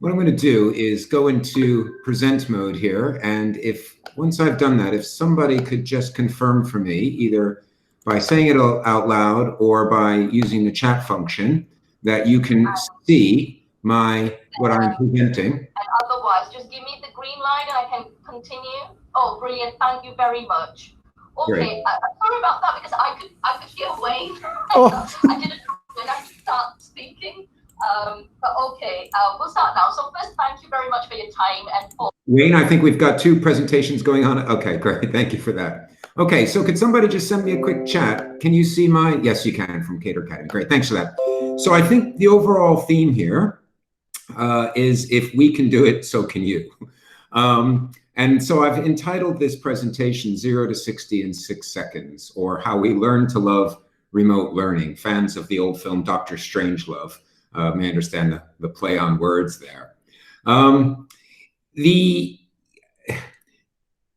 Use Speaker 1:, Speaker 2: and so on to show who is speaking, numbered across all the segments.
Speaker 1: what I'm going to do is go into present mode here. And once I've done that, if somebody could just confirm for me, either by saying it out loud or by using the chat function, that you can see what I'm presenting.
Speaker 2: And otherwise, just give me the green light and I can continue. Oh, brilliant. Thank you very much. Okay, sorry about that because I could hear Wayne. I didn't know when I start speaking. But okay, we'll start now. So first, thank you very much for your time and for
Speaker 1: Wayne, I think we've got 2 presentations going on. Okay, great. Thank you for that. Okay, so could somebody just send me a quick chat? Can you see yes, you can from Cater Academy. Great, thanks for that. So I think the overall theme here is if we can do it, so can you. And so I've entitled this presentation 0 to 60 in 6 seconds, or how we learn to love remote learning. Fans of the old film Dr. Strangelove may understand the play on words there.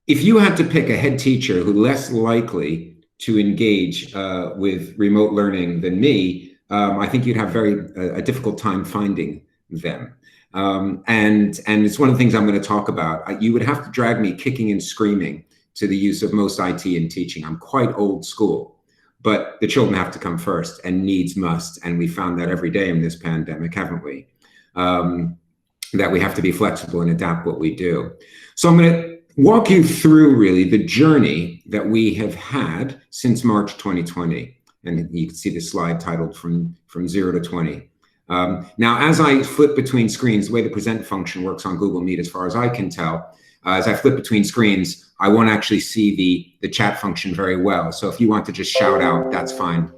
Speaker 1: If you had to pick a head teacher who's less likely to engage with remote learning than me, I think you'd have a difficult time finding them. And it's one of the things I'm going to talk about. You would have to drag me kicking and screaming to the use of most IT in teaching. I'm quite old school, but the children have to come first, and needs must. And we found that every day in this pandemic, haven't we? That we have to be flexible and adapt what we do. So I'm going to walk you through really the journey that we have had since March 2020. And you can see the slide titled from 0 to 20. Now, as I flip between screens, the way the present function works on Google Meet, as far as I can tell, as I flip between screens, I won't actually see the chat function very well. So if you want to just shout out, that's fine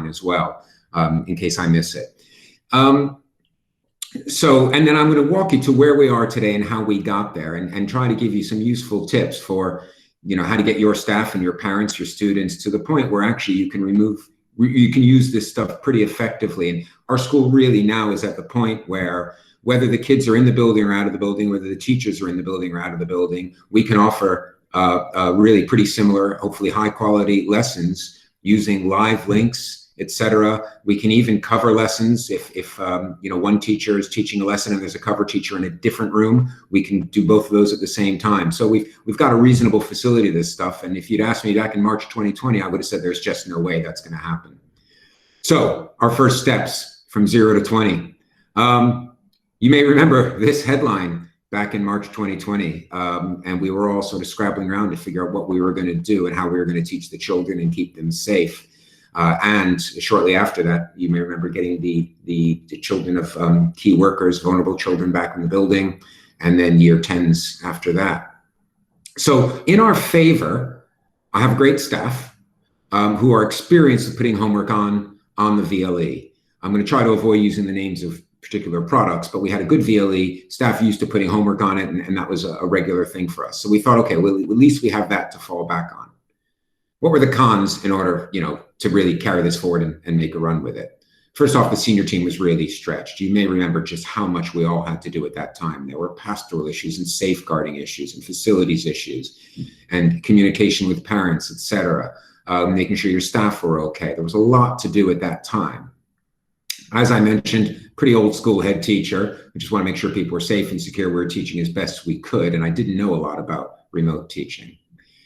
Speaker 1: as well, in case I miss it. And then I'm going to walk you to where we are today and how we got there, and try to give you some useful tips for, how to get your staff and your parents, your students to the point where actually you can use this stuff pretty effectively. And our school really now is at the point where, whether the kids are in the building or out of the building, whether the teachers are in the building or out of the building, we can offer really pretty similar, hopefully high quality lessons using live links, etc. We can even cover lessons. If one teacher is teaching a lesson and there's a cover teacher in a different room, we can do both of those at the same time. So we've got a reasonable facility to this stuff. And if you'd asked me back in March 2020, I would have said there's just no way that's going to happen. So our first steps from 0 to 20. You may remember this headline back in March 2020, and we were all sort of scrabbling around to figure out what we were going to do and how we were going to teach the children and keep them safe. And shortly after that, you may remember getting the children of key workers, vulnerable children, back in the building, and then year 10s after that. So in our favor, I have great staff who are experienced with putting homework on the VLE. I'm going to try to avoid using the names of particular products, but we had a good VLE, staff used to putting homework on it, and that was a regular thing for us. So we thought, okay, well, at least we have that to fall back on. What were the cons in order, to really carry this forward and make a run with it? First off, the senior team was really stretched. You may remember just how much we all had to do at that time. There were pastoral issues and safeguarding issues and facilities issues and communication with parents, etc. Making sure your staff were okay. There was a lot to do at that time. As I mentioned, pretty old school head teacher. We just want to make sure people were safe and secure. We were teaching as best we could, and I didn't know a lot about remote teaching.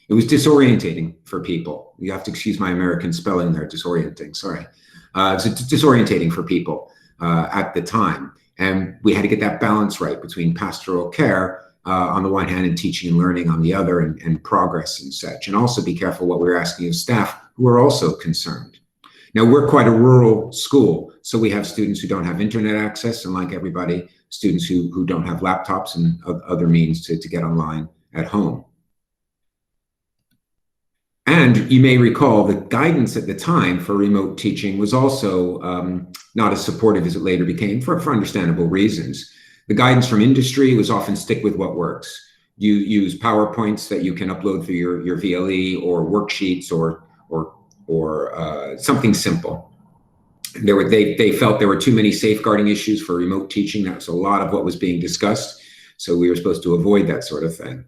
Speaker 1: It was disorientating for people. You have to excuse my American spelling there, disorienting, sorry. It's disorientating for people at the time. And we had to get that balance right between pastoral care on the one hand and teaching and learning on the other, and progress and such. And also be careful what we were asking of staff who are also concerned. Now, we're quite a rural school, so we have students who don't have internet access, and like everybody, students who don't have laptops and other means to get online at home. And you may recall the guidance at the time for remote teaching was also not as supportive as it later became, for understandable reasons. The guidance from industry was often stick with what works. You use PowerPoints that you can upload through your VLE, or worksheets, or something simple. They felt there were too many safeguarding issues for remote teaching. That was a lot of what was being discussed. So we were supposed to avoid that sort of thing.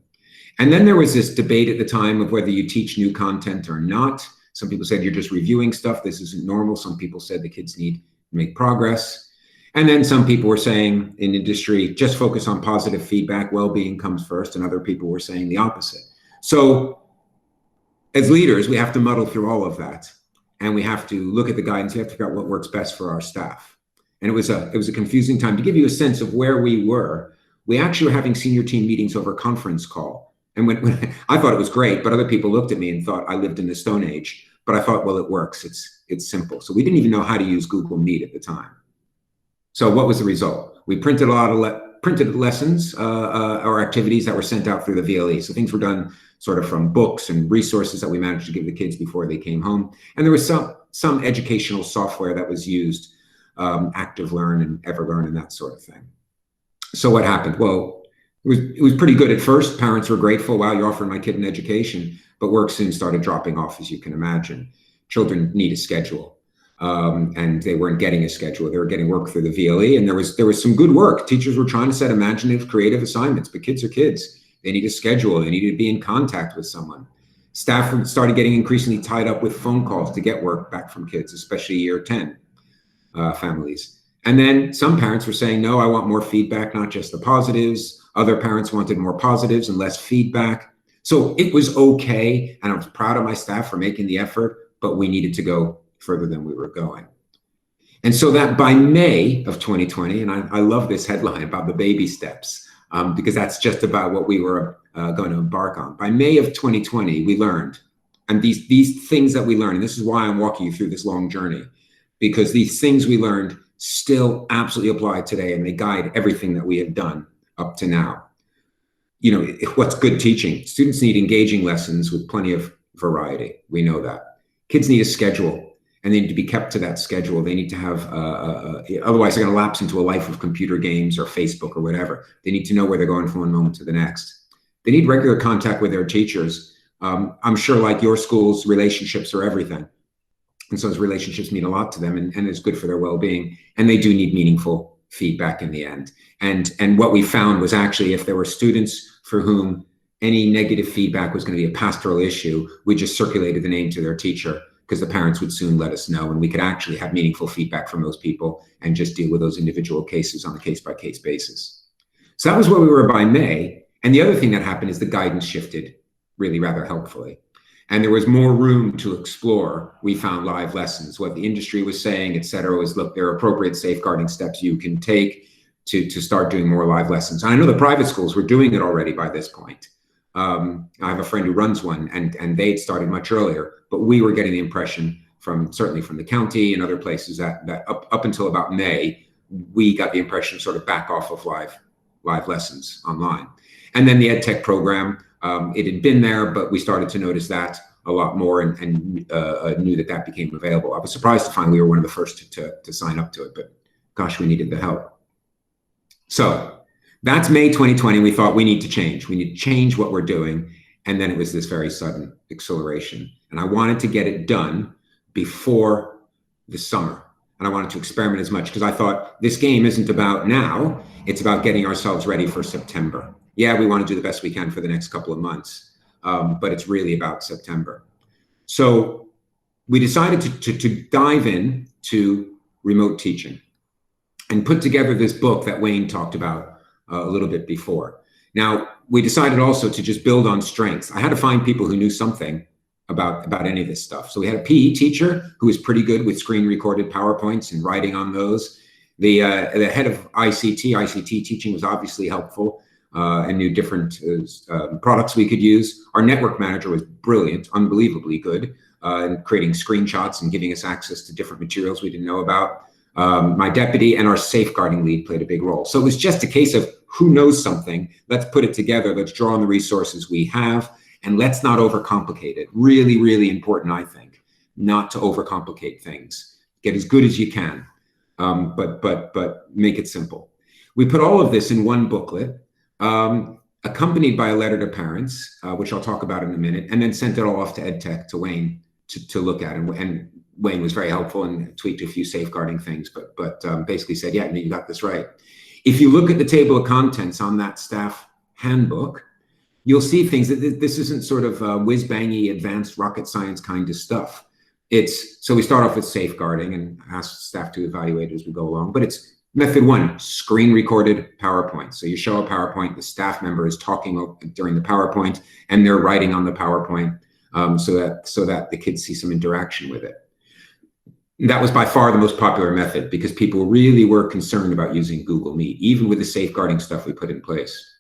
Speaker 1: And then there was this debate at the time of whether you teach new content or not. Some people said you're just reviewing stuff. This isn't normal. Some people said the kids need to make progress. And then some people were saying in industry, just focus on positive feedback, well-being comes first, and other people were saying the opposite. So as leaders, we have to muddle through all of that, and we have to look at the guidance. We have to figure out what works best for our staff. And it was a confusing time. To give you a sense of where we were, we actually were having senior team meetings over a conference call. And when I thought it was great, but other people looked at me and thought I lived in the Stone Age. But I thought, well, it works. It's simple. So we didn't even know how to use Google Meet at the time. So what was the result? We printed a lot of printed lessons or activities that were sent out through the VLE. So things were done sort of from books and resources that we managed to give the kids before they came home. And there was some educational software that was used, ActiveLearn and EverLearn and that sort of thing. So what happened? Well, it was pretty good at first. Parents were grateful. Wow, you're offering my kid an education. But work soon started dropping off, as you can imagine. Children need a schedule. And they weren't getting a schedule. They were getting work through the VLE, and there was some good work. Teachers were trying to set imaginative, creative assignments, but kids are kids. They need a schedule. They need to be in contact with someone. Staff started getting increasingly tied up with phone calls to get work back from kids, especially year 10 families. And then some parents were saying, no, I want more feedback, not just the positives. Other parents wanted more positives and less feedback. So it was okay, and I was proud of my staff for making the effort, but we needed to go further than we were going. And so that by May of 2020, and I love this headline about the baby steps, because that's just about what we were going to embark on. By May of 2020, we learned, and these things that we learned, and this is why I'm walking you through this long journey, because these things we learned still absolutely apply today, and they guide everything that we have done up to now. You know, what's good teaching? Students need engaging lessons with plenty of variety. We know that. Kids need a schedule, and they need to be kept to that schedule. They need to have, otherwise they're going to lapse into a life of computer games or Facebook or whatever. They need to know where they're going from one moment to the next. They need regular contact with their teachers. I'm sure, like your schools, relationships are everything. And so those relationships mean a lot to them, and it's good for their well-being. And they do need meaningful feedback in the end. And what we found was actually, if there were students for whom any negative feedback was going to be a pastoral issue, we just circulated the name to their teacher, because the parents would soon let us know, and we could actually have meaningful feedback from those people and just deal with those individual cases on a case-by-case basis. So that was where we were by May. And the other thing that happened is the guidance shifted really rather helpfully. And there was more room to explore. We found live lessons. What the industry was saying, et cetera, was, look, there are appropriate safeguarding steps you can take to start doing more live lessons. And I know the private schools were doing it already by this point. I have a friend who runs one, and they'd started much earlier, but we were getting the impression certainly from the county and other places that up until about May, we got the impression of sort of back off of live lessons online. And then the EdTech program, it had been there, but we started to notice that a lot more and knew that became available. I was surprised to find we were one of the first to sign up to it, but gosh, we needed the help. So that's May 2020. We thought we need to change. We need to change what we're doing. And then it was this very sudden acceleration. And I wanted to get it done before the summer. And I wanted to experiment as much, because I thought this game isn't about now. It's about getting ourselves ready for September. Yeah, we want to do the best we can for the next couple of months, but it's really about September. So we decided to dive in to remote teaching and put together this book that Wayne talked about a little bit before. Now, we decided also to just build on strengths. I had to find people who knew something about any of this stuff. So we had a PE teacher who was pretty good with screen recorded PowerPoints and writing on those. The head of ICT teaching was obviously helpful and knew different products we could use. Our network manager was brilliant, unbelievably good in creating screenshots and giving us access to different materials we didn't know about. My deputy and our safeguarding lead played a big role. So it was just a case of who knows something. Let's put it together. Let's draw on the resources we have, and let's not overcomplicate it. Really, really important, I think, not to overcomplicate things. Get as good as you can, but make it simple. We put all of this in one booklet, accompanied by a letter to parents, which I'll talk about in a minute, and then sent it all off to EdTech, to Wayne, to look at. And Wayne was very helpful and tweaked a few safeguarding things, but basically said, yeah, you got this right. If you look at the table of contents on that staff handbook, you'll see things that this isn't sort of whiz-bangy advanced rocket science kind of stuff. So we start off with safeguarding and ask staff to evaluate it as we go along, but it's Method one, screen recorded PowerPoint. So you show a PowerPoint, the staff member is talking during the PowerPoint, and they're writing on the PowerPoint so that the kids see some interaction with it. That was by far the most popular method because people really were concerned about using Google Meet, even with the safeguarding stuff we put in place.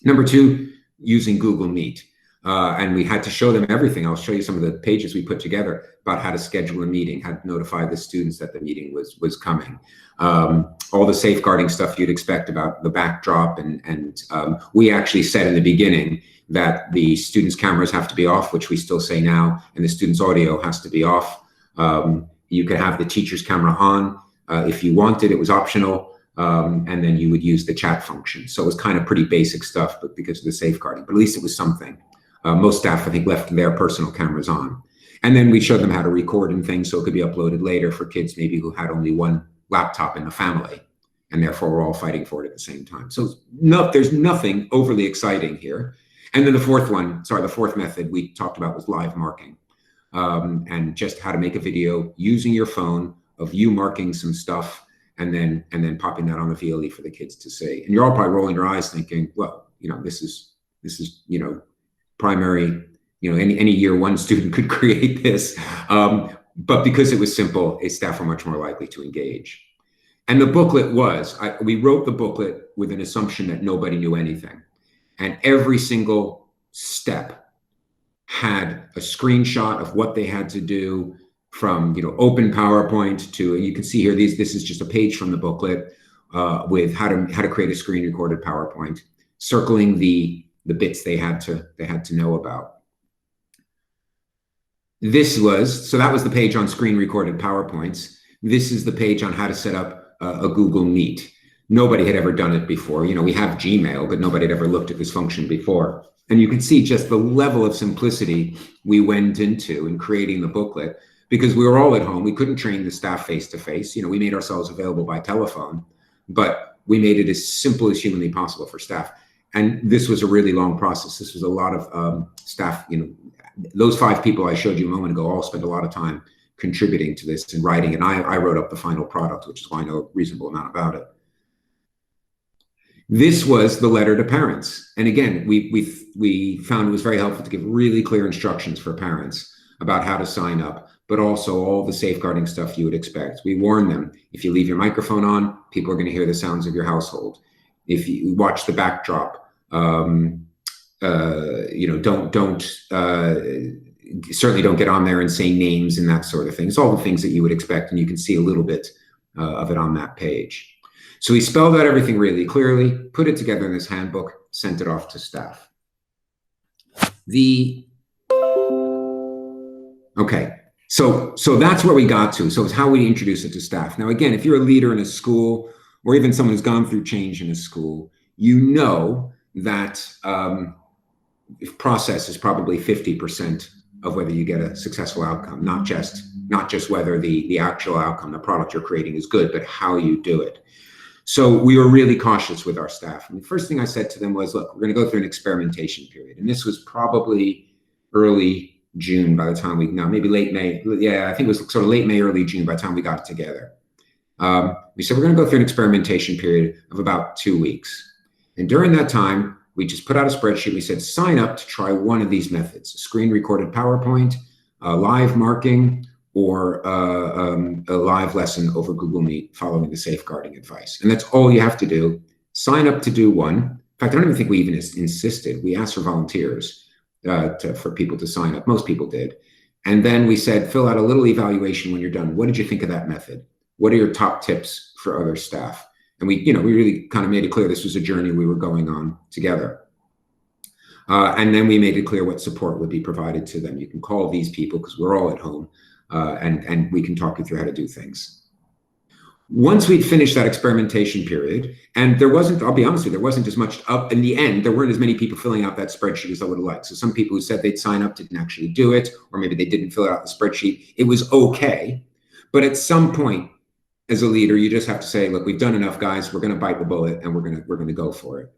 Speaker 1: Number two, using Google Meet. And we had to show them everything. I'll show you some of the pages we put together about how to schedule a meeting, how to notify the students that the meeting was coming. All the safeguarding stuff you'd expect about the backdrop. And we actually said in the beginning that the students' cameras have to be off, which we still say now, and the students' audio has to be off. You could have the teacher's camera on if you wanted, it was optional. And then you would use the chat function. So it was kind of pretty basic stuff, but because of the safeguarding, but at least it was something. Most staff, I think, left their personal cameras on. And then we showed them how to record and things so it could be uploaded later for kids maybe who had only one laptop in the family, and therefore we're all fighting for it at the same time. So there's nothing overly exciting here. And then the fourth method we talked about was live marking, and just how to make a video using your phone of you marking some stuff and then popping that on the VLE for the kids to see. And you're all probably rolling your eyes thinking, well, this is primary, any year one student could create this. But because it was simple, staff were much more likely to engage. And the booklet we wrote the booklet with an assumption that nobody knew anything. And every single step had a screenshot of what they had to do, from open PowerPoint to, you can see here, this is just a page from the booklet with how to create a screen recorded PowerPoint, circling the bits they had to know about. So that was the page on screen recorded PowerPoints. This is the page on how to set up a Google Meet. Nobody had ever done it before. We have Gmail, but nobody had ever looked at this function before. And you can see just the level of simplicity we went into in creating the booklet, because we were all at home. We couldn't train the staff face-to-face. We made ourselves available by telephone, but we made it as simple as humanly possible for staff. And this was a really long process. This was a lot of staff, those 5 people I showed you a moment ago all spent a lot of time contributing to this and writing, and I wrote up the final product, which is why I know a reasonable amount about it. This was the letter to parents. And again, we found it was very helpful to give really clear instructions for parents about how to sign up, but also all the safeguarding stuff you would expect. We warn them, if you leave your microphone on, people are going to hear the sounds of your household. If you watch the backdrop, certainly don't get on there and say names and that sort of thing. It's all the things that you would expect, and you can see a little bit of it on that page. So we spelled out everything really clearly, put it together in this handbook, sent it off to staff. Okay, so that's where we got to. So it's how we introduce it to staff. Now, again, if you're a leader in a school, or even someone who's gone through change in a school, that process is probably 50% of whether you get a successful outcome, not just whether the actual outcome, the product you're creating is good, but how you do it. So we were really cautious with our staff. And the first thing I said to them was, look, we're going to go through an experimentation period. And this was probably early June by the time maybe late May. Yeah, I think it was sort of late May, early June by the time we got together. We said, we're going to go through an experimentation period of about 2 weeks. And during that time, we just put out a spreadsheet. We said, sign up to try one of these methods: screen recorded PowerPoint, live marking, or a live lesson over Google Meet following the safeguarding advice. And that's all you have to do. Sign up to do one. In fact, I don't even think we even insisted. We asked for volunteers for people to sign up. Most people did. And then we said, fill out a little evaluation when you're done. What did you think of that method? What are your top tips for other staff? And we really kind of made it clear this was a journey we were going on together. And then we made it clear what support would be provided to them. You can call these people because we're all at home, and we can talk you through how to do things. Once we'd finished that experimentation period, and I'll be honest with you, there wasn't as much up in the end, there weren't as many people filling out that spreadsheet as I would have liked. So some people who said they'd sign up didn't actually do it, or maybe they didn't fill out the spreadsheet. It was okay. But at some point, as a leader, you just have to say, look, we've done enough, guys. We're going to bite the bullet, and we're going to go for it.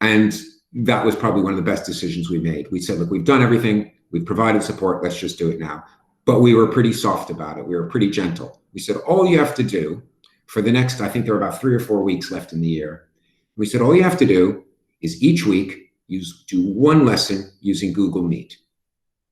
Speaker 1: And that was probably one of the best decisions we made. We said, look, we've done everything. We've provided support. Let's just do it now. But we were pretty soft about it. We were pretty gentle. We said, all you have to do for the next, I think there were about 3 or 4 weeks left in the year. We said, all you have to do is each week do one lesson using Google Meet,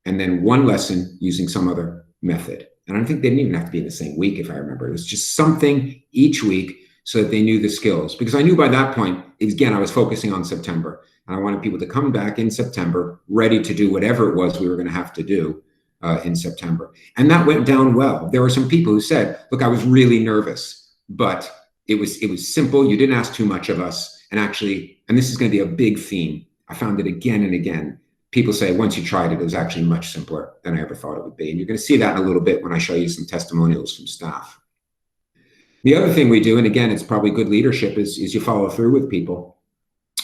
Speaker 1: and then one lesson using some other method. And I think they didn't even have to be in the same week, if I remember. It was just something each week so that they knew the skills. Because I knew by that point, again, I was focusing on September. And I wanted people to come back in September ready to do whatever it was we were going to have to do in September. And that went down well. There were some people who said, look, I was really nervous, but it was simple. You didn't ask too much of us. And actually, and this is going to be a big theme, I found it again and again. People say once you tried it, it was actually much simpler than I ever thought it would be. And you're going to see that in a little bit when I show you some testimonials from staff. The other thing we do, and again, it's probably good leadership, is you follow through with people.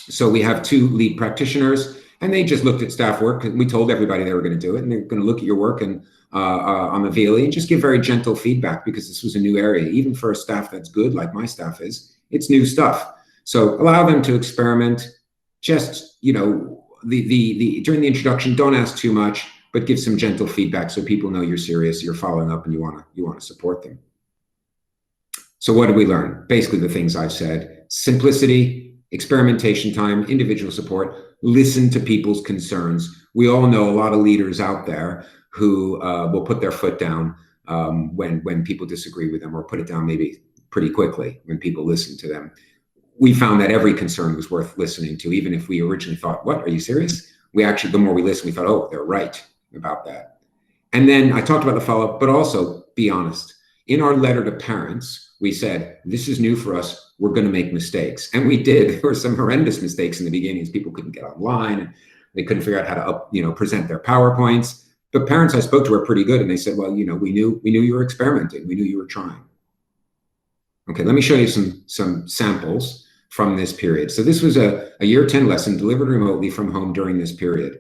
Speaker 1: So we have 2 lead practitioners, and they just looked at staff work. And we told everybody they were going to do it, and they're going to look at your work and on the VLE and just give very gentle feedback, because this was a new area. Even for a staff that's good, like my staff is, it's new stuff. So allow them to experiment. Just, you know, during the introduction, don't ask too much, but give some gentle feedback so people know you're serious, you're following up, and you want to support them. So what did we learn? Basically the things I've said: simplicity, experimentation time, individual support, listen to people's concerns. We all know a lot of leaders out there who will put their foot down when people disagree with them, or put it down maybe pretty quickly when people listen to them. We found that every concern was worth listening to, even if we originally thought, what, are you serious? We actually, the more we listened, we thought, oh, they're right about that. And then I talked about the follow-up, but also be honest. In our letter to parents, we said, this is new for us. We're going to make mistakes. And we did. There were some horrendous mistakes in the beginning. People couldn't get online, and they couldn't figure out how to present their PowerPoints. But parents I spoke to were pretty good. And they said, well, we knew you were experimenting. We knew you were trying. Okay, let me show you some samples from this period. So this was a year 10 lesson delivered remotely from home during this period.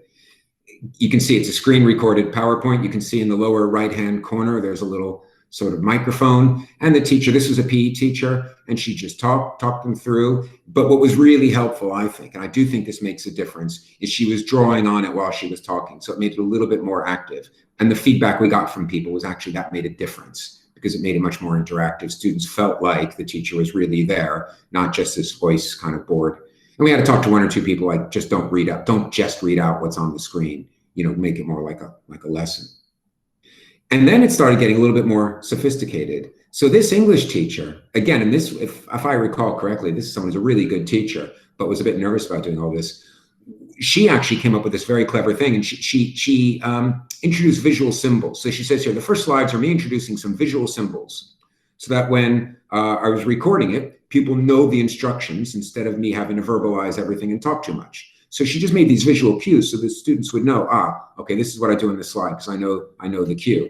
Speaker 1: You can see it's a screen recorded PowerPoint. You can see in the lower right-hand corner, there's a little sort of microphone, and the teacher, this was a PE teacher, and she just talked them through. But what was really helpful, I think, and I do think this makes a difference, is she was drawing on it while she was talking. So it made it a little bit more active. And the feedback we got from people was actually that made a difference, because it made it much more interactive. Students felt like the teacher was really there, not just this voice kind of board. And we had to talk to 1 or 2 people, like, just don't just read out what's on the screen, make it more like a lesson. And then it started getting a little bit more sophisticated. So this English teacher, again, and this, if I recall correctly, this is someone who's a really good teacher, but was a bit nervous about doing all this. She actually came up with this very clever thing, and she introduced visual symbols. So she says here, the first slides are me introducing some visual symbols, so that when I was recording it, people know the instructions instead of me having to verbalize everything and talk too much. So she just made these visual cues so the students would know, okay, this is what I do in this slide, because I know the cue.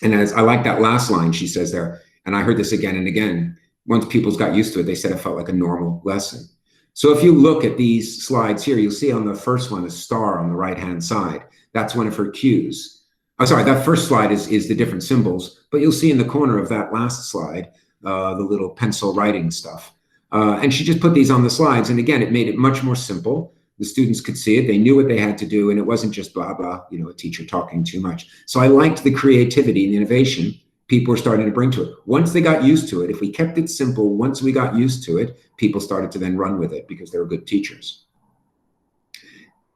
Speaker 1: And as I like that last line she says there, and I heard this again and again, once people got used to it, they said it felt like a normal lesson. So if you look at these slides here, you'll see on the first one, a star on the right-hand side. That's one of her cues. Oh, sorry, that first slide is the different symbols, but you'll see in the corner of that last slide, the little pencil writing stuff. And she just put these on the slides. And again, it made it much more simple. The students could see it. They knew what they had to do. And it wasn't just blah, blah, a teacher talking too much. So I liked the creativity and the innovation people were starting to bring to it. Once they got used to it, if we kept it simple, once we got used to it, people started to then run with it because they were good teachers.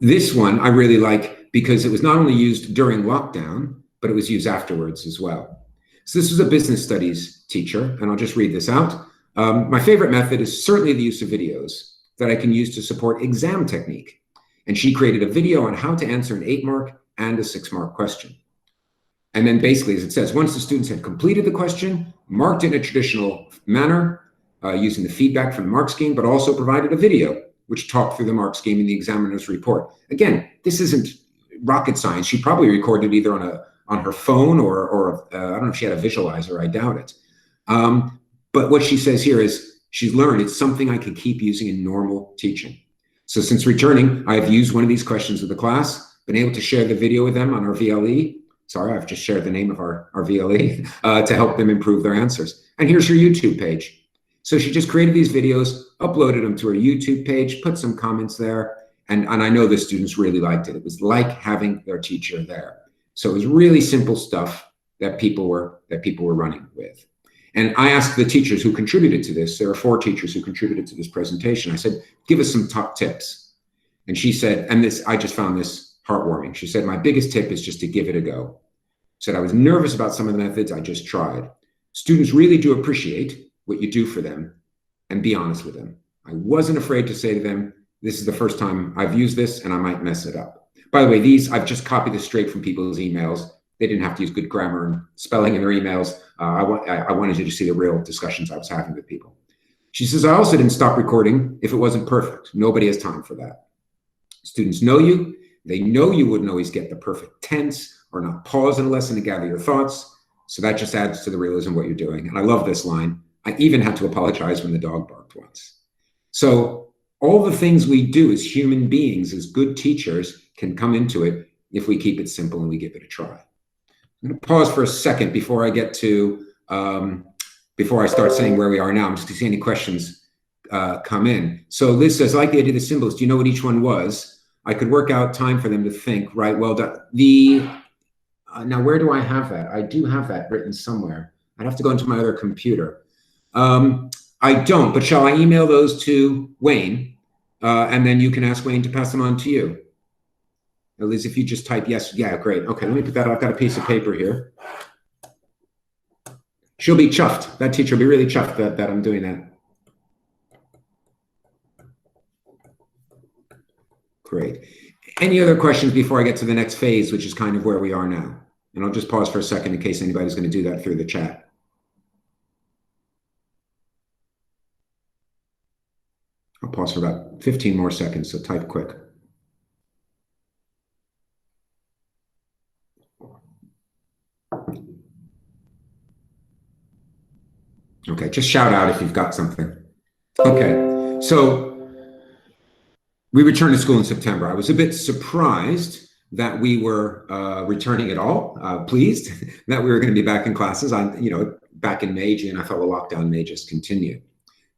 Speaker 1: This one I really like because it was not only used during lockdown, but it was used afterwards as well. So this was a business studies teacher, and I'll just read this out. My favorite method is certainly the use of videos that I can use to support exam technique. And she created a video on how to answer an 8-mark and a 6-mark question. And then basically, as it says, once the students had completed the question, marked it in a traditional manner, using the feedback from the mark scheme, but also provided a video which talked through the mark scheme in the examiner's report. Again, this isn't rocket science. She probably recorded either on her phone or I don't know if she had a visualizer, I doubt it. But what she says here is she's learned it's something I could keep using in normal teaching. So since returning, I've used one of these questions with the class, been able to share the video with them on our VLE. Sorry, I've just shared the name of our VLE to help them improve their answers. And here's her YouTube page. So she just created these videos, uploaded them to her YouTube page, put some comments there, and I know the students really liked it. It was like having their teacher there. So it was really simple stuff that people were running with. And I asked the teachers who contributed to this, there are 4 teachers who contributed to this presentation. I said, give us some top tips. And she said, and this, I just found this heartwarming. She said, my biggest tip is just to give it a go. Said, I was nervous about some of the methods, I just tried. Students really do appreciate what you do for them, and be honest with them. I wasn't afraid to say to them, this is the first time I've used this and I might mess it up. By the way, these, I've just copied this straight from people's emails. They didn't have to use good grammar and spelling in their emails. I wanted you to see the real discussions I was having with people. She says, I also didn't stop recording if it wasn't perfect. Nobody has time for that. Students know you. They know you wouldn't always get the perfect tense or not pause in a lesson to gather your thoughts. So that just adds to the realism of what you're doing. And I love this line. I even had to apologize when the dog barked once. So all the things we do as human beings, as good teachers, can come into it if we keep it simple and we give it a try. I'm going to pause for a second before I get to, before I start saying where we are now. I'm just going to see any questions come in. So Liz says, I like the idea of the symbols. Do you know what each one was? I could work out time for them to think, right? Well, now where do I have that? I do have that written somewhere. I'd have to go into my other computer. I don't, but shall I email those to Wayne? And then you can ask Wayne to pass them on to you. Liz, if you just type yes, yeah, great. Okay, let me put that, I've got a piece of paper here. She'll be chuffed. That teacher will be really chuffed that I'm doing that. Great. Any other questions before I get to the next phase, which is kind of where we are now? And I'll just pause for a second in case anybody's going to do that through the chat. I'll pause for about 15 more seconds, so type quick. Okay, just shout out if you've got something. Okay, so we returned to school in September. I was a bit surprised that we were returning at all, pleased that we were going to be back in classes. Back in May, June, I thought, well, lockdown may just continue.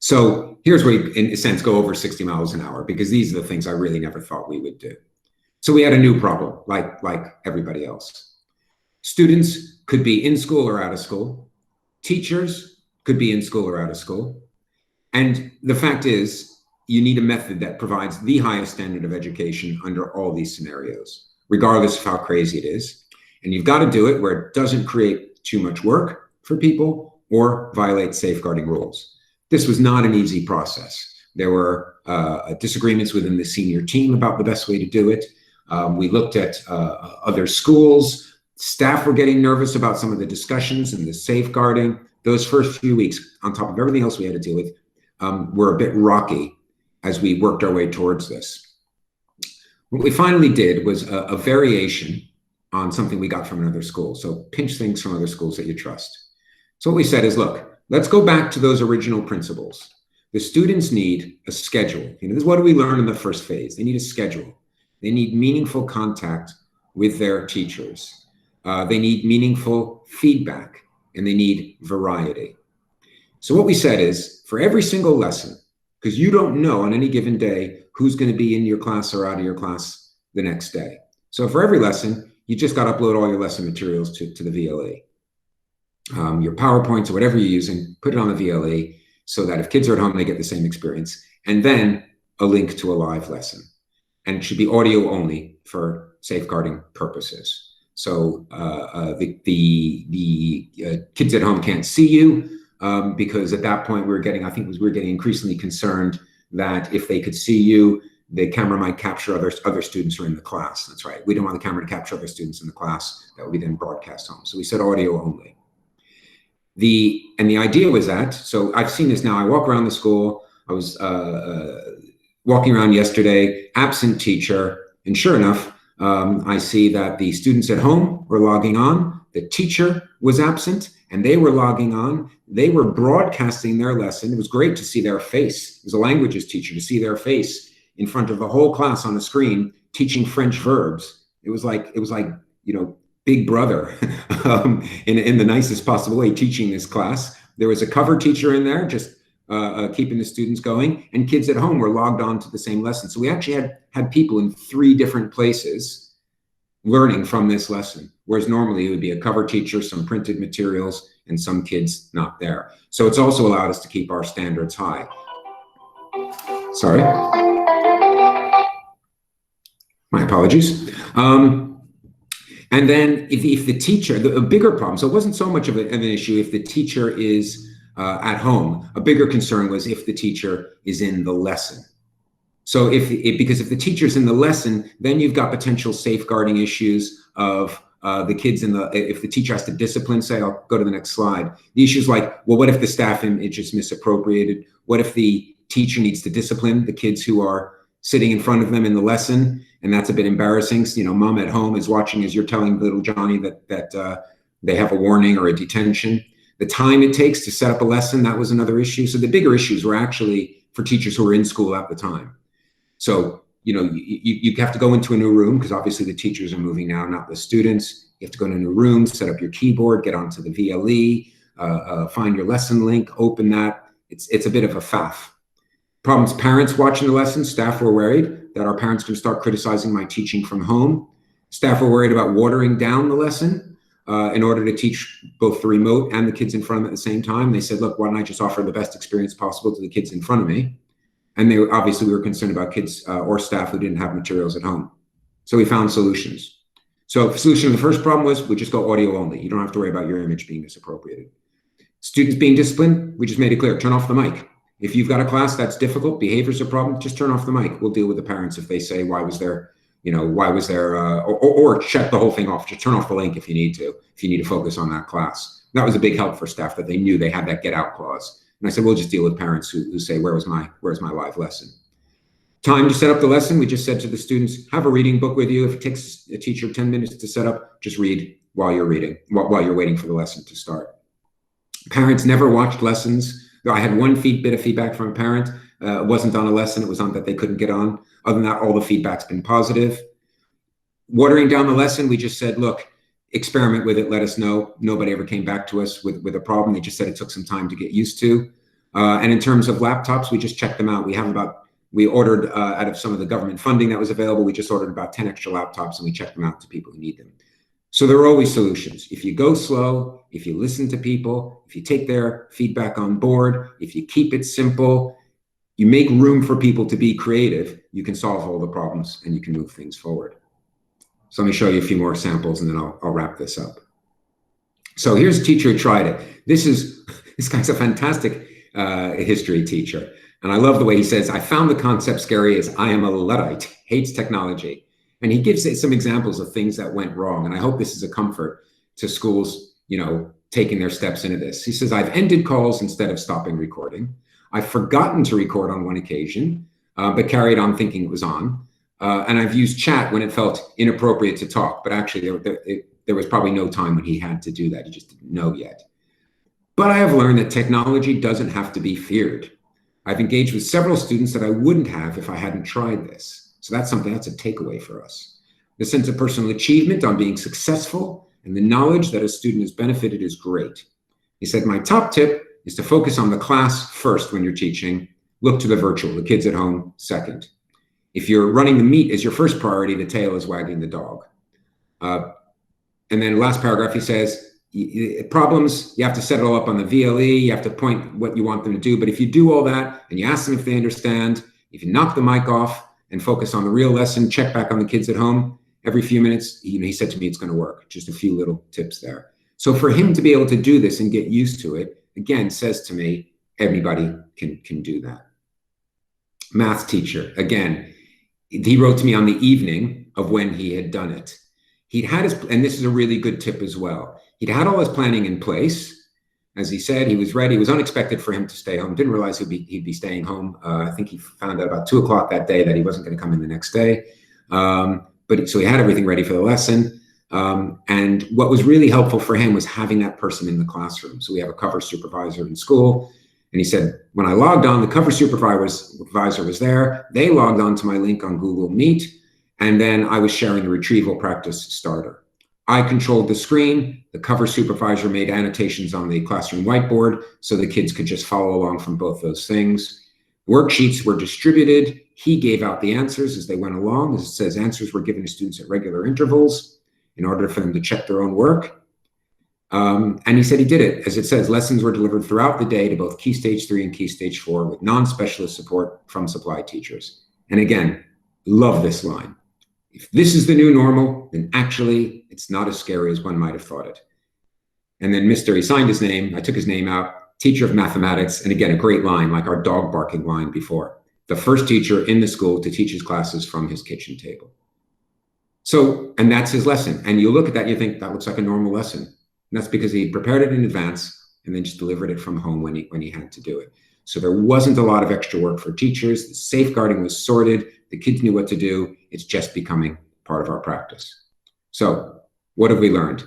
Speaker 1: So here's where we, in a sense, go over 60 miles an hour, because these are the things I really never thought we would do. So we had a new problem, like everybody else. Students could be in school or out of school. Teachers could be in school or out of school. And the fact is, you need a method that provides the highest standard of education under all these scenarios, regardless of how crazy it is. And you've got to do it where it doesn't create too much work for people or violate safeguarding rules. This was not an easy process. There were disagreements within the senior team about the best way to do it. We looked at other schools. Staff were getting nervous about some of the discussions and the safeguarding. Those first few weeks, on top of everything else we had to deal with, were a bit rocky as we worked our way towards this. What we finally did was a variation on something we got from another school. So pinch things from other schools that you trust. So what we said is, look, let's go back to those original principles. The students need a schedule. This is what do we learn in the first phase? They need a schedule. They need meaningful contact with their teachers. They need meaningful feedback, and they need variety. So what we said is, for every single lesson, because you don't know on any given day who's going to be in your class or out of your class the next day. So for every lesson, you just got to upload all your lesson materials to the VLE. Your PowerPoints or whatever you're using, put it on the VLE so that if kids are at home, they get the same experience. And then a link to a live lesson. And it should be audio only for safeguarding purposes. So the kids at home can't see you because at that point we were getting increasingly concerned that if they could see you, the camera might capture other students who are in the class. That's right. We don't want the camera to capture other students in the class that would be then broadcast home. So we said audio only. The idea was that, so I've seen this now, I walk around the school, I was walking around yesterday, absent teacher, and sure enough, I see that the students at home were logging on, the teacher was absent, and they were logging on. They were broadcasting their lesson. It was great to see their face. As a languages teacher, to see their face in front of the whole class on a screen, teaching French verbs. It was like, Big Brother in the nicest possible way, teaching this class. There was a cover teacher in there, just keeping the students going, and kids at home were logged on to the same lesson. So we actually had people in 3 different places learning from this lesson, whereas normally it would be a cover teacher, some printed materials, and some kids not there. So it's also allowed us to keep our standards high. Sorry. My apologies. And then if the teacher, a bigger problem, so it wasn't so much of an issue if the teacher is at home. A bigger concern was if the teacher is in the lesson. So because if the teacher's in the lesson, then you've got potential safeguarding issues of the kids if the teacher has to discipline, say, I'll go to the next slide. The issues like, well, what if the staff image is misappropriated? What if the teacher needs to discipline the kids who are sitting in front of them in the lesson? And that's a bit embarrassing. So, mom at home is watching as you're telling little Johnny that they have a warning or a detention. The time it takes to set up a lesson, that was another issue. So the bigger issues were actually for teachers who were in school at the time. So, you have to go into a new room because obviously the teachers are moving now, not the students. You have to go into a new room, set up your keyboard, get onto the VLE, find your lesson link, open that. It's a bit of a faff. Problems, parents watching the lesson. Staff were worried that our parents can start criticizing my teaching from home. Staff were worried about watering down the lesson in order to teach both the remote and the kids in front of them at the same time. They said, look, why don't I just offer the best experience possible to the kids in front of me? And we were concerned about kids or staff who didn't have materials at home. So we found solutions. So the solution to the first problem was we just go audio only. You don't have to worry about your image being misappropriated. Students being disciplined, we just made it clear, turn off the mic. If you've got a class that's difficult, behavior's a problem, just turn off the mic. We'll deal with the parents if they say, or shut the whole thing off. Just turn off the link if you need to focus on that class. That was a big help for staff, that they knew they had that get out clause. And I said, we'll just deal with parents who say, where's my live lesson? Time to set up the lesson. We just said to the students, have a reading book with you. If it takes a teacher 10 minutes to set up, just read while you're reading, while you're waiting for the lesson to start. Parents never watched lessons. I had one bit of feedback from a parent. It wasn't on a lesson. It was on that they couldn't get on. Other than that, all the feedback's been positive. Watering down the lesson, we just said, look, experiment with it. Let us know. Nobody ever came back to us with a problem. They just said it took some time to get used to. And in terms of laptops, we just checked them out. We ordered out of some of the government funding that was available. We just ordered about 10 extra laptops and we checked them out to people who need them. So there are always solutions. If you go slow, if you listen to people, if you take their feedback on board, if you keep it simple, you make room for people to be creative, you can solve all the problems and you can move things forward. So let me show you a few more examples and then I'll wrap this up. So here's a teacher who tried it. This guy's a fantastic history teacher. And I love the way he says, I found the concept scary as I am a Luddite, hates technology. And he gives some examples of things that went wrong. And I hope this is a comfort to schools, taking their steps into this. He says, I've ended calls instead of stopping recording. I've forgotten to record on one occasion, but carried on thinking it was on. And I've used chat when it felt inappropriate to talk. But actually, there was probably no time when he had to do that. He just didn't know yet. But I have learned that technology doesn't have to be feared. I've engaged with several students that I wouldn't have if I hadn't tried this. So that's a takeaway for us. The sense of personal achievement on being successful and the knowledge that a student has benefited is great. He said, my top tip is to focus on the class first when you're teaching. Look to the virtual, the kids at home second. If you're running the meet as your first priority, the tail is wagging the dog. And then last paragraph, he says, problems, you have to set it all up on the VLE, you have to point what you want them to do. But if you do all that and you ask them if they understand, if you knock the mic off and focus on the real lesson, check back on the kids at home, every few minutes, he said to me, it's going to work. Just a few little tips there. So for him to be able to do this and get used to it, again, says to me, everybody can do that. Math teacher, again, he wrote to me on the evening of when he had done it. He'd had and this is a really good tip as well. He'd had all his planning in place. As he said, he was ready. It was unexpected for him to stay home. Didn't realize he'd be staying home. I think he found out about 2 o'clock that day that he wasn't going to come in the next day. So he had everything ready for the lesson. And what was really helpful for him was having that person in the classroom. So we have a cover supervisor in school. And he said, when I logged on, the cover supervisor was there. They logged on to my link on Google Meet. And then I was sharing the retrieval practice starter. I controlled the screen. The cover supervisor made annotations on the classroom whiteboard so the kids could just follow along from both those things. Worksheets were distributed. He gave out the answers as they went along. As it says, answers were given to students at regular intervals in order for them to check their own work. And he said he did it. As it says, lessons were delivered throughout the day to both Key Stage 3 and Key Stage 4 with non-specialist support from supply teachers. And again, love this line. If this is the new normal, then actually it's not as scary as one might have thought it. And then he signed his name, I took his name out, teacher of mathematics. And again, a great line, like our dog barking line before. The first teacher in the school to teach his classes from his kitchen table. So, and that's his lesson. And you look at that and you think that looks like a normal lesson. And that's because he prepared it in advance and then just delivered it from home when he had to do it. So there wasn't a lot of extra work for teachers. The safeguarding was sorted. The kids knew what to do. It's just becoming part of our practice. So what have we learned?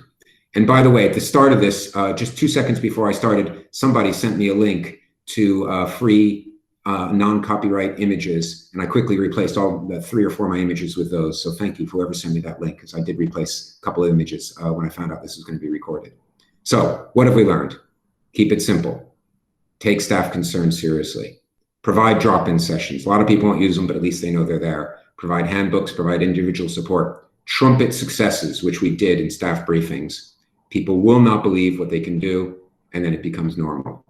Speaker 1: And by the way, at the start of this, just 2 seconds before I started, somebody sent me a link to free non-copyright images, and I quickly replaced all the 3 or 4 of my images with those. So thank you for whoever sent me that link, because I did replace a couple of images when I found out this was going to be recorded. So what have we learned? Keep it simple. Take staff concerns seriously. Provide drop-in sessions. A lot of people won't use them, but at least they know they're there. Provide handbooks, provide individual support. Trumpet successes, which we did in staff briefings. People will not believe what they can do, and then it becomes normal.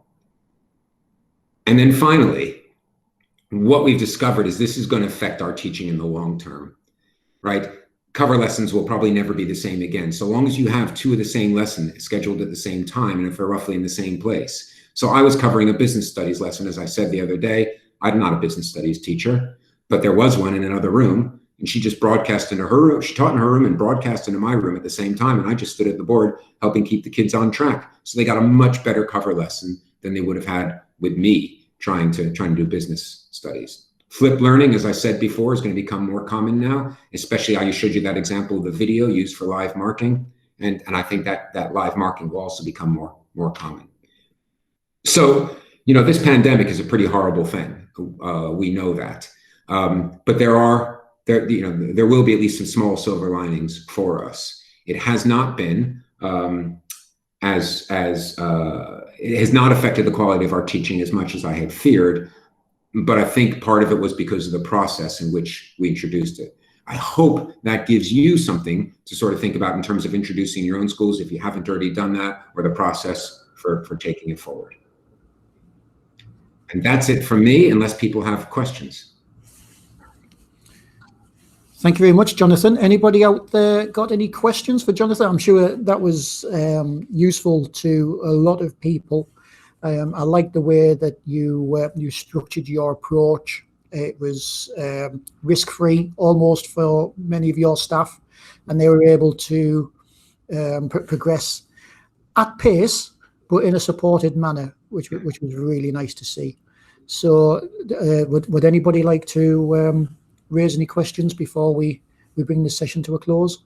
Speaker 1: And then finally, what we've discovered is this is going to affect our teaching in the long term, right? Cover lessons will probably never be the same again, so long as you have 2 of the same lesson scheduled at the same time, and if they're roughly in the same place. So I was covering a business studies lesson, as I said the other day. I'm not a business studies teacher, but there was one in another room, and she just broadcast into her room. She taught in her room and broadcast into my room at the same time, and I just stood at the board helping keep the kids on track. So they got a much better cover lesson than they would have had with me trying to do business studies. Flipped learning, as I said before, is going to become more common now, especially I showed you that example of the video used for live marking. And I think that live marking will also become more common. So, you know, this pandemic is a pretty horrible thing. We know that. But there will be at least some small silver linings for us. It has not been it has not affected the quality of our teaching as much as I had feared, but I think part of it was because of the process in which we introduced it. I hope that gives you something to sort of think about in terms of introducing your own schools, if you haven't already done that, or the process for taking it forward. And that's it from me, unless people have questions.
Speaker 3: Thank you very much, Jonathan. Anybody out there got any questions for Jonathan? I'm sure that was useful to a lot of people. I like the way that you structured your approach. It was risk-free almost for many of your staff, and they were able to progress at pace, but in a supported manner, which was really nice to see. So would anybody like to raise any questions before we bring this session to a close?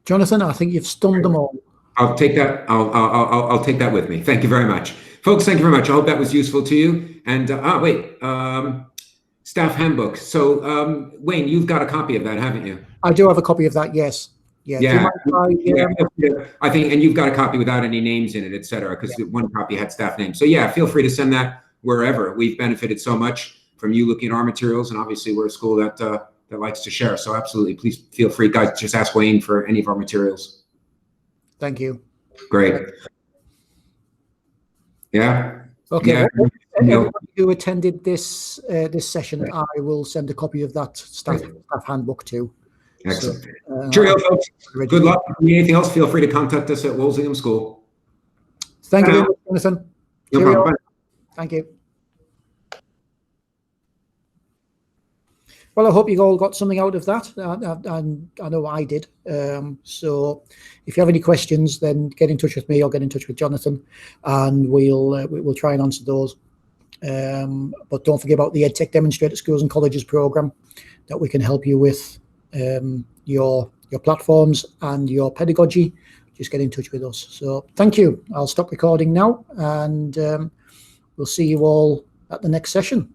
Speaker 3: Jonathan, I think you've stunned them all.
Speaker 1: I'll take that. I'll take that with me. Thank you very much, folks. Thank you very much. I hope that was useful to you. And staff handbook. So Wayne, you've got a copy of that, haven't you?
Speaker 3: I do have a copy of that. Yes. Yeah.
Speaker 1: I think, and you've got a copy without any names in it, et cetera, because one copy had staff names. So yeah, feel free to send that wherever. We've benefited so much from you looking at our materials, and obviously we're a school that likes to share. So absolutely, please feel free, guys. Just ask Wayne for any of our materials.
Speaker 3: Thank you.
Speaker 1: Great. Yeah.
Speaker 3: Okay.
Speaker 1: Yeah.
Speaker 3: Everybody who attended this session, I will send a copy of that staff handbook too.
Speaker 1: Excellent. Cheerio, folks. Good luck. If you need anything else, feel free to contact us at Wolsingham School.
Speaker 3: Thank you very much, Jonathan.
Speaker 1: No problem.
Speaker 3: Thank you. Well, I hope you all got something out of that. I know I did. So if you have any questions, then get in touch with me or get in touch with Jonathan, and we'll try and answer those. But don't forget about the EdTech Demonstrator Schools and Colleges program that we can help you with your platforms and your pedagogy. Just get in touch with us. So thank you. I'll stop recording now, and we'll see you all at the next session.